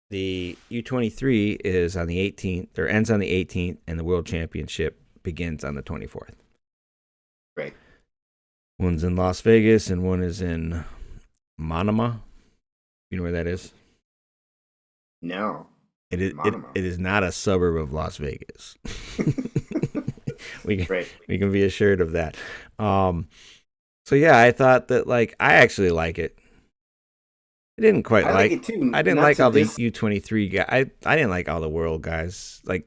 S1: the U23 is on the 18th, or ends on the 18th, and the World Championship begins on the 24th.
S2: Right.
S1: One's in Las Vegas, and one is in Manama. You know where that is?
S2: No.
S1: It is not a suburb of Las Vegas. We can be assured of that. So yeah, I thought that I actually like it. I didn't quite
S2: like it too.
S1: I didn't like all the U23 guys. I didn't like all the world guys. The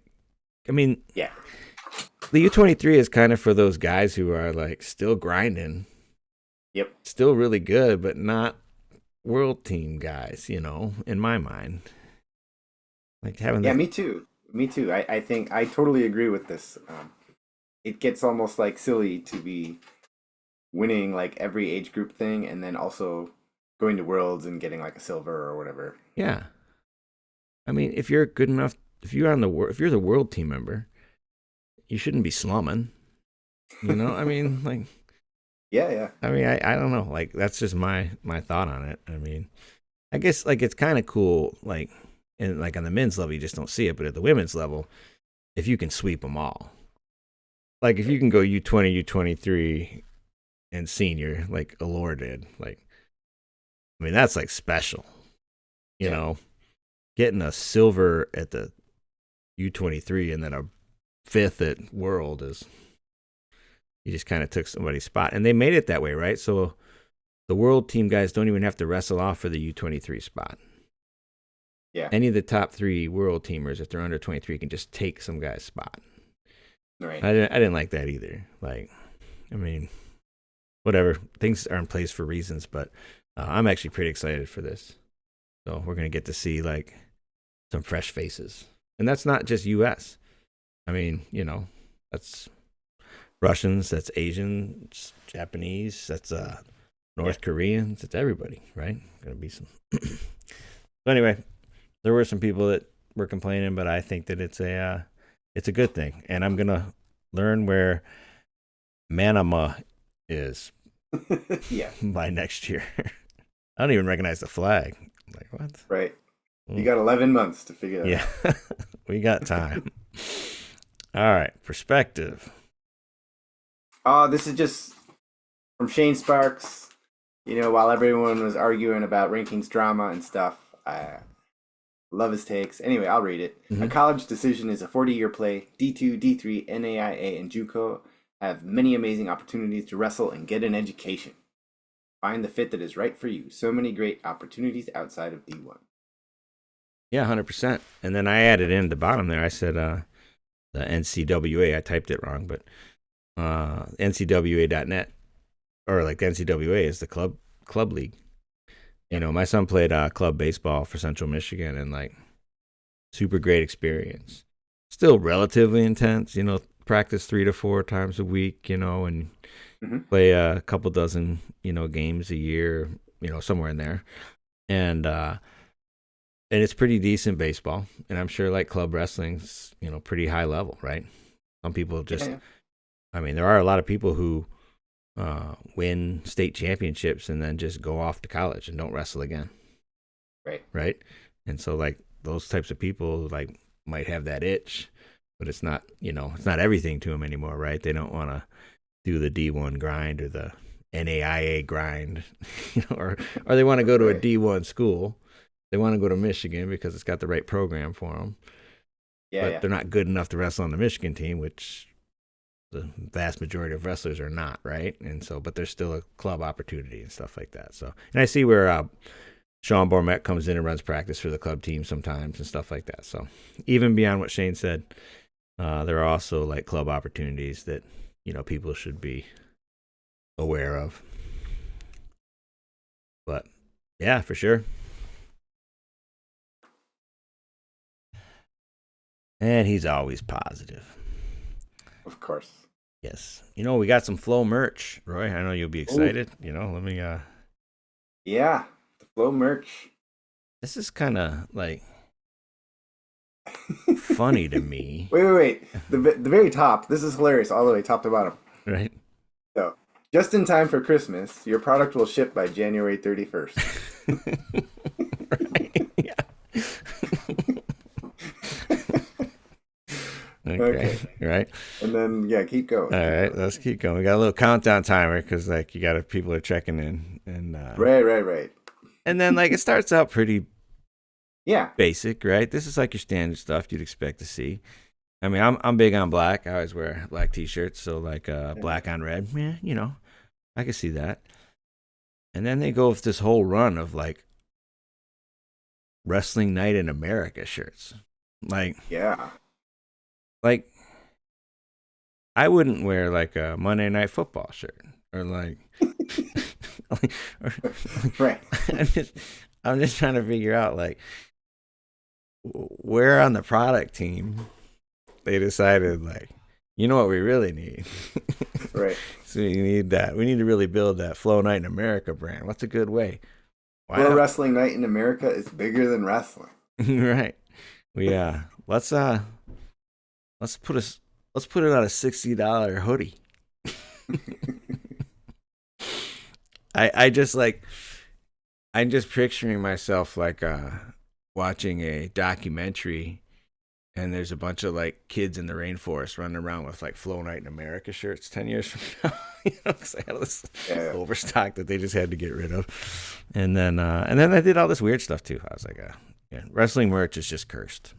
S1: U23 is kind of for those guys who are still grinding.
S2: Yep.
S1: Still really good, but not world team guys, in my mind.
S2: Me too. I think I totally agree with this. It gets almost silly to be winning every age group thing and then also going to Worlds and getting a silver or whatever.
S1: Yeah. I mean, if you're good enough, if you're the world team member, you shouldn't be slumming. I mean,
S2: Yeah.
S1: I mean, I don't know. That's just my thought on it. I mean, I guess it's kind of cool. And on the men's level, you just don't see it. But at the women's level, if you can sweep them all, if you can go U20, U23, and senior, like Allure did, I mean, that's special. You know, getting a silver at the U23 and then a 5th at World is, you just kind of took somebody's spot. And they made it that way, right? So the World team guys don't even have to wrestle off for the U23 spot.
S2: Yeah.
S1: any of the top 3 world teamers, if they're under 23, can just take some guy's spot.
S2: Right.
S1: I didn't like that either. Like, I mean, whatever, things are in place for reasons, but I'm actually pretty excited for this. So we're gonna get to see like some fresh faces, and that's not just U.S. I mean, that's Russians, that's Asians, Japanese, that's North Koreans, it's everybody, right? Gonna be some. So anyway, there were some people that were complaining, but I think that it's a good thing, and I'm gonna learn where Manama is
S2: Yeah.
S1: by next year. I don't even recognize the flag. I'm like, what?
S2: Right. You got 11 months to figure that out.
S1: Yeah, we got time. All right, perspective.
S2: This is just from Shane Sparks. While everyone was arguing about rankings drama and stuff, I love his takes. Anyway, I'll read it. A college decision is a 40-year play. D2, D3, NAIA, and JUCO have many amazing opportunities to wrestle and get an education. Find the fit that is right for you. So many great opportunities outside of D1.
S1: Yeah, 100%. And then I added in the bottom there. I said the NCWA. I typed it wrong, but NCWA.net, or like the NCWA is the club league. My son played club baseball for Central Michigan, and like super great experience. Still relatively intense. Practice 3 to 4 times a week. And play a couple dozen games a year. Somewhere in there, and it's pretty decent baseball. And I'm sure like club wrestling's pretty high level, right? Some people just, I mean, there are a lot of people who win state championships and then just go off to college and don't wrestle again. Right. And so like those types of people like might have that itch, but it's not, it's not everything to them anymore. Right. They don't want to do the D1 grind or the NAIA grind, or they want to go to a D1 school. They want to go to Michigan because it's got the right program for them. But they're not good enough to wrestle on the Michigan team, which the vast majority of wrestlers are not, right? And so, but there's still a club opportunity and stuff like that. So, and I see where Sean Bormet comes in and runs practice for the club team sometimes and stuff like that. So, even beyond what Shane said, there are also like club opportunities that people should be aware of. But yeah, for sure. And he's always positive.
S2: Of course.
S1: Yes. We got some Flow merch, Roy. I know you'll be excited. Let me
S2: Yeah, the Flow merch.
S1: This is kind of like funny to me.
S2: Wait. The very top. This is hilarious all the way top to bottom.
S1: Right.
S2: So, just in time for Christmas, your product will ship by January 31st.
S1: Right. Yeah. Okay. Right.
S2: And then keep going.
S1: All right, let's keep going. We got a little countdown timer because like people are checking in, and
S2: right.
S1: And then like it starts out pretty basic, right? This is like your standard stuff you'd expect to see. I mean, I'm big on black. I always wear black t-shirts, so like black on red. Yeah, I can see that. And then they go with this whole run of like Wrestling Night in America shirts. Like Like, I wouldn't wear like a Monday Night Football shirt or like,
S2: right.
S1: I'm just trying to figure out like where on the product team they decided like, what we really need.
S2: Right.
S1: So you need that. We need to really build that Flow Night in America brand. What's a good way?
S2: Pro Wrestling Night in America is bigger than wrestling.
S1: Right. Yeah. Let's put it on a $60 hoodie. I'm just picturing myself like watching a documentary, and there's a bunch of like kids in the rainforest running around with like Flow Night in America shirts 10 years from now. Because they had this overstock that they just had to get rid of, and then I did all this weird stuff too. I was like, wrestling merch is just cursed.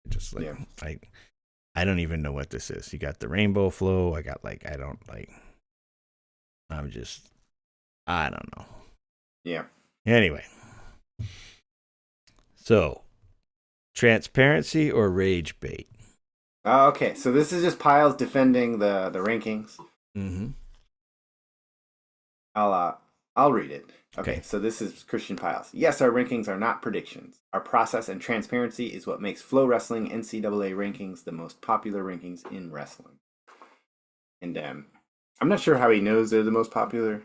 S1: Just like I don't even know what this is. You got the rainbow flow. I got like, I don't know.
S2: Yeah.
S1: Anyway. So Transparency or rage bait?
S2: Okay, so this is just Piles defending the rankings.
S1: Mm-hmm.
S2: I'll read it. Okay,
S1: Okay.
S2: so this is Christian Piles. Yes, our rankings are not predictions. Our process and transparency is what makes Flow Wrestling NCAA rankings the most popular rankings in wrestling. And I'm not sure how he knows they're the most popular.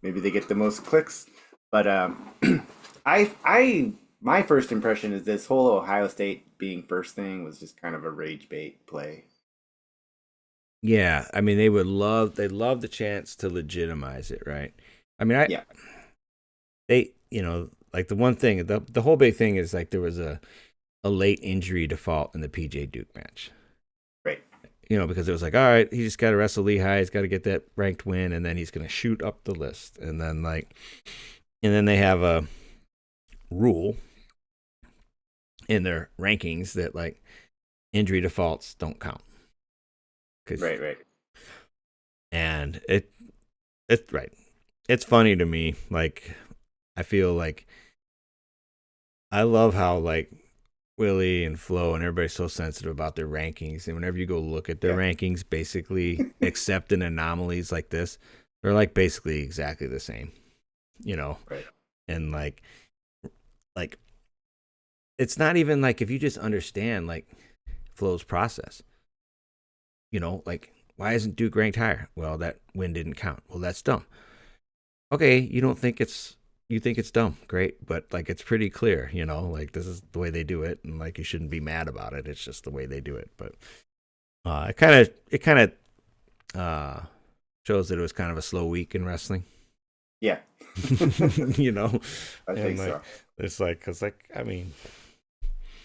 S2: Maybe they get the most clicks, but I my first impression is this whole Ohio State being first thing was just kind of a rage bait play.
S1: Yeah, I mean, they'd love the chance to legitimize it, right? I mean,
S2: Yeah,
S1: like the one thing, the whole big thing is like there was a late injury default in the PJ Duke match.
S2: right.
S1: Because it was like, all right, he just got to wrestle Lehigh, he's got to get that ranked win, and then he's going to shoot up the list, and then they have a rule in their rankings that like injury defaults don't count.
S2: Right.
S1: And it's right. It's funny to me. Like, I feel like I love how like Willie and Flo and everybody's so sensitive about their rankings. And whenever you go look at their rankings, basically, except in anomalies like this, they're like basically exactly the same,
S2: Right.
S1: And like it's not even like if you just understand like Flo's process, like why isn't Duke ranked higher? Well, that win didn't count. Well, that's dumb. Okay, you think it's dumb, great, but like it's pretty clear, like this is the way they do it, and like you shouldn't be mad about it. It's just the way they do it. But it kind of shows that it was kind of a slow week in wrestling.
S2: Yeah.
S1: I
S2: think so.
S1: It's like because like I mean,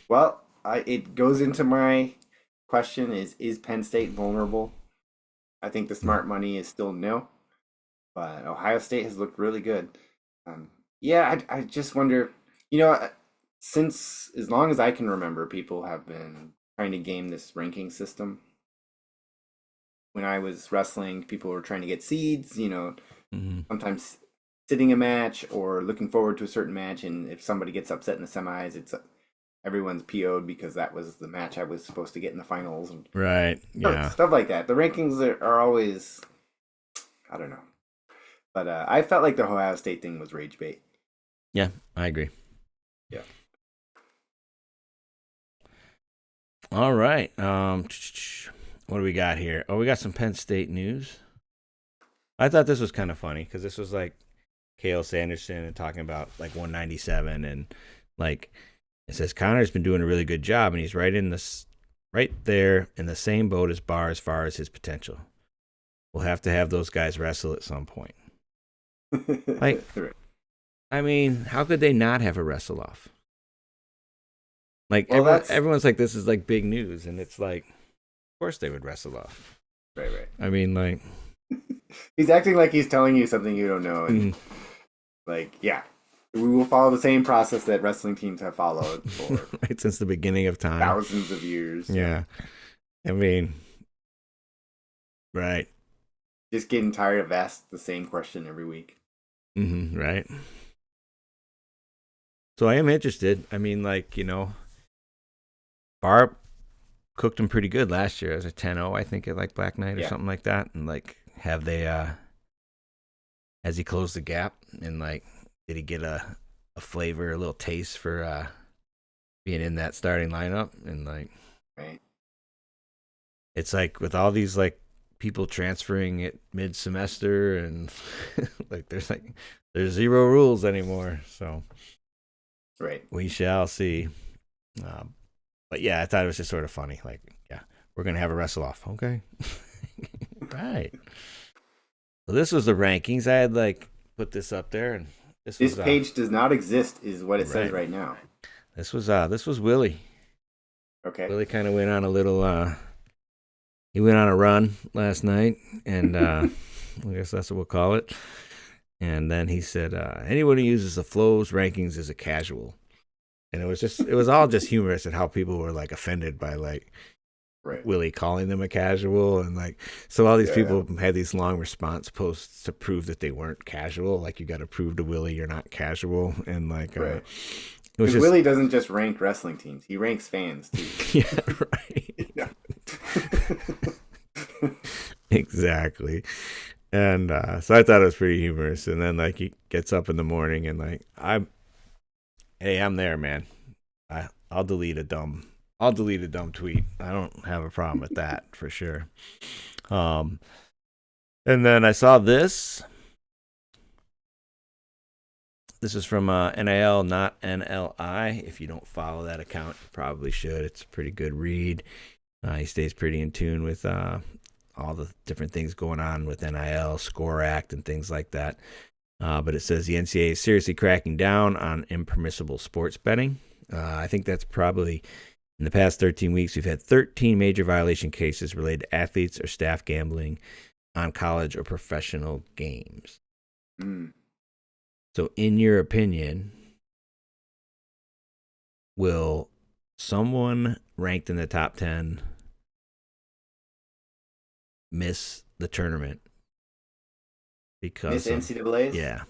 S2: well, it goes into my question: is Penn State vulnerable? I think the smart money is still no, but Ohio State has looked really good. Yeah, I just wonder, since as long as I can remember, people have been trying to game this ranking system. When I was wrestling, people were trying to get seeds, sometimes sitting a match or looking forward to a certain match. And if somebody gets upset in the semis, it's everyone's PO'd because that was the match I was supposed to get in the finals. And
S1: right. Yeah.
S2: stuff like that. The rankings are always, I don't know. But I felt like the Ohio State thing was rage bait.
S1: Yeah, I agree.
S2: Yeah.
S1: All right. What do we got here? Oh, we got some Penn State news. I thought this was kind of funny because this was like Kale Sanderson and talking about like 197 and like it says Connor's been doing a really good job and he's right there in the same boat as Barr as far as his potential. We'll have to have those guys wrestle at some point. Like, I mean, how could they not have a wrestle off? Like, everyone's like, this is like big news, and it's like, of course they would wrestle off.
S2: Right.
S1: I mean, like,
S2: he's acting like he's telling you something you don't know, and like, yeah, we will follow the same process that wrestling teams have followed for
S1: right since the beginning of time,
S2: thousands of years.
S1: Yeah, I mean, right.
S2: Just getting tired of asking the same question every week.
S1: Right. So I am interested. I mean, like, Barb cooked him pretty good last year as a 10-0, I think, at like Black Knight or something like that. And like, have they, has he closed the gap? And like, did he get a flavor, a little taste for being in that starting lineup? And like,
S2: right.
S1: It's like with all these like people transferring at mid-semester and like there's zero rules anymore. So
S2: right, we
S1: shall see. But yeah, I thought it was just sort of funny. Like, yeah, we're gonna have a wrestle off, okay? Right. Well, this was the rankings. I had like put this up there, and this
S2: page does not exist, is what it says right now.
S1: This was Willie.
S2: Okay.
S1: Willie kind of went on a little. He went on a run last night, and I guess that's what we'll call it. And then he said, anyone who uses the Flow's rankings is a casual. And it was all just humorous at how people were like offended by like Willie calling them a casual. And like, so all these people had these long response posts to prove that they weren't casual. Like, you got to prove to Willie you're not casual. And like, It was
S2: Because
S1: just
S2: Willie doesn't just rank wrestling teams; he ranks fans too.
S1: yeah, right.
S2: Yeah.
S1: Exactly. And so I thought it was pretty humorous. And then like he gets up in the morning and like I'm there, man. I'll delete a dumb tweet. I don't have a problem with that for sure. Um, and then I saw this. This is from NIL, not NLI. If you don't follow that account, you probably should. It's a pretty good read. He stays pretty in tune with all the different things going on with NIL, Score Act, and things like that. But it says the NCAA is seriously cracking down on impermissible sports betting. I think that's probably in the past 13 weeks, we've had 13 major violation cases related to athletes or staff gambling on college or professional games.
S2: Mm.
S1: So, in your opinion, will someone ranked in the top 10 miss the tournament because
S2: Miss NCAA's?
S1: Yeah.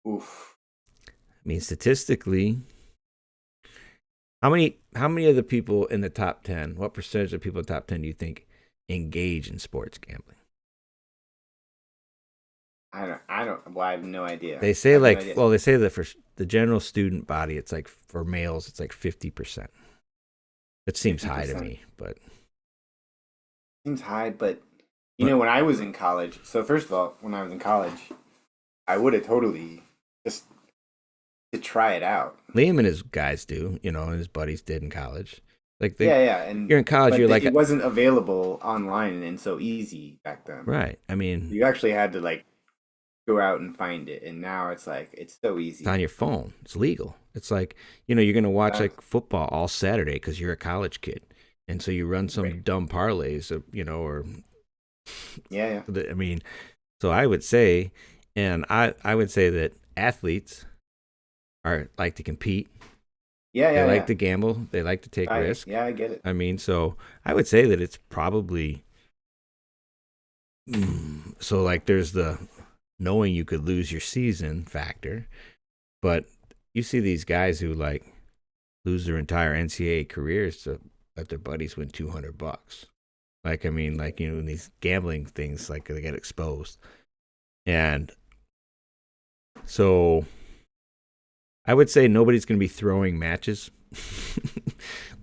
S2: Oof.
S1: I mean, statistically, how many of the people in the top 10, what percentage of people in the top 10 do you think engage in sports gambling?
S2: Well, I have no idea.
S1: They say they say that for the general student body, it's like for males, it's like 50%. It seems
S2: 50%.
S1: high to me, but
S2: Seems high, but when I was in college, so first of all, when I was in college, I would have totally just to try it out.
S1: Liam and his guys do, and his buddies did in college. Like
S2: and
S1: you're in college,
S2: but
S1: you're like
S2: it wasn't available online and so easy back then.
S1: Right. I mean,
S2: you actually had to like go out and find it, and now it's like it's so easy.
S1: It's on your phone. It's legal. It's like you're gonna watch like football all Saturday because you're a college kid, and so you run some dumb parlays, or
S2: yeah.
S1: I mean, so I would say, and I would say that athletes like to compete. They like to gamble. They like to take risks.
S2: Yeah, I get it.
S1: I mean, so I would say that it's probably so like there's the knowing you could lose your season factor, but you see these guys who like lose their entire NCAA careers to let their buddies win $200. Like, I mean, like, these gambling things, like they get exposed. And so I would say nobody's going to be throwing matches.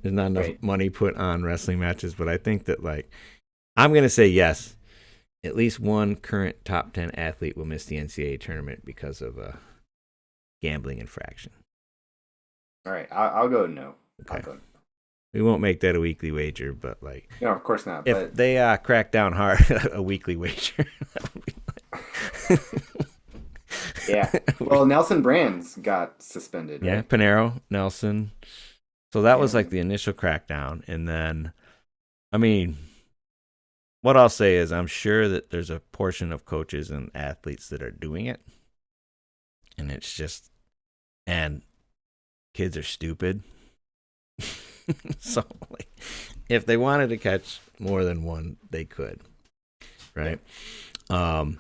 S1: There's not enough money put on wrestling matches, but I think that like, I'm going to say yes. At least one current top 10 athlete will miss the NCAA tournament because of a gambling infraction. All
S2: right, I'll go no.
S1: Okay. We won't make that a weekly wager, but like...
S2: No, of course not.
S1: If they crack down hard, a weekly wager.
S2: Yeah. Well, Nelson Brands got suspended.
S1: Yeah, right? Pinheiro, Nelson. So that was like the initial crackdown. And then, I mean... What I'll say is I'm sure that there's a portion of coaches and athletes that are doing it. And it's just, and kids are stupid. So like, if they wanted to catch more than one, they could. Right. But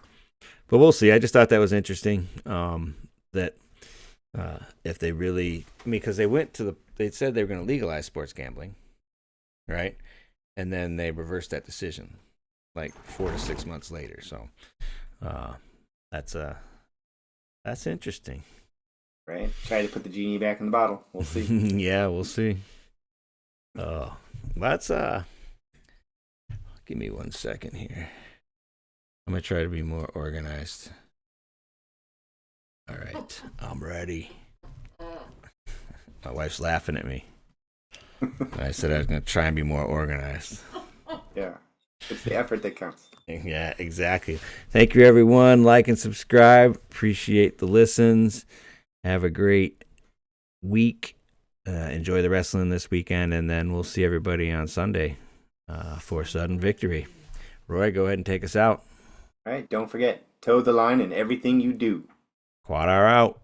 S1: we'll see. I just thought that was interesting. That if they really, because they said they were going to legalize sports gambling. Right. And then they reversed that decision like 4 to 6 months later. So that's interesting.
S2: Right. Try to put the genie back in the bottle. We'll see.
S1: Yeah, we'll see. Let's give me 1 second here. I'm gonna try to be more organized. All right, I'm ready. My wife's laughing at me. I said I was gonna try and be more organized.
S2: Yeah. It's the effort that counts.
S1: Yeah, exactly. Thank you, everyone. Like and subscribe. Appreciate the listens. Have a great week. Enjoy the wrestling this weekend, and then we'll see everybody on Sunday for sudden victory. Roy, go ahead and take us out.
S2: All right. Don't forget, toe the line in everything you do.
S1: QuadR out.